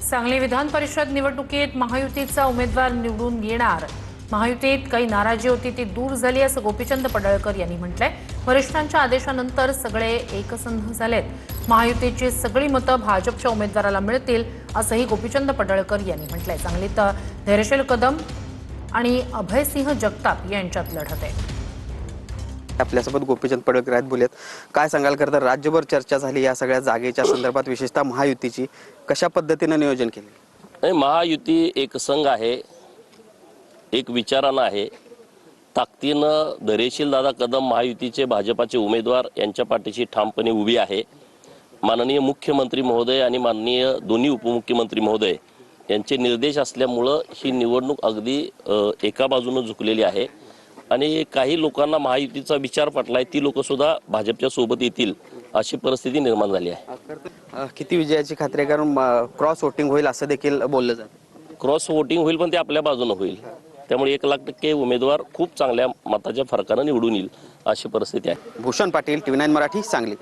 सांगली विधान परिषद निवडणुकीत महायुतीचा उमेदवार निवडून येणार। महायुतीत काही नाराजी होती ती दूर झाली असं गोपीचंद पडळकर यांनी म्हटलंय। वरिष्ठांच्या आदेशानंतर सगळे एकसंध झालेत। महायुतीची सगळी मतं भाजपच्या उमेदवाराला मिळतील असंही गोपीचंद पडळकर यांनी म्हटलंय। सांगलीत धैर्यशील कदम आणि अभयसिंह जगताप यांच्यात लढत आहे। आपल्यासोबत गोपीचंद पडळकर आहेत, बोलत काय सांगाल? करता राज्यभर चर्चा झाली या सगळ्या जागेच्या संदर्भात, विशेषतः महायुतीची कशा पद्धतीने नियोजन केले? महायुती एक संघ आहे, एक विचारानं आहे, ताकदीनं धैर्यशील दादा कदम महायुतीचे भाजपाचे उमेदवार यांच्या पाठीशी ठामपणे उभी आहे। माननीय मुख्यमंत्री महोदय आणि माननीय दोन्ही उपमुख्यमंत्री महोदय यांचे निर्देश असल्यामुळं ही निवडणूक अगदी एका बाजूने झुकलेली आहे आणि काही लोकांना महायुतीचा विचार पटलाय, ती लोक सुद्धा भाजपच्या सोबत येतील अशी परिस्थिती निर्माण झाली आहे। किती विजयाची खात्री आहे? कारण क्रॉस वोटिंग होईल असं देखील बोललं जातं। क्रॉस वोटिंग होईल, पण ते आपल्या बाजूने होईल, त्यामुळे 1,00,000% उमेदवार खूप चांगल्या मताच्या फरकाने निवडून येईल अशी परिस्थिती आहे। भूषण पाटील, TV9 मराठी, सांगली।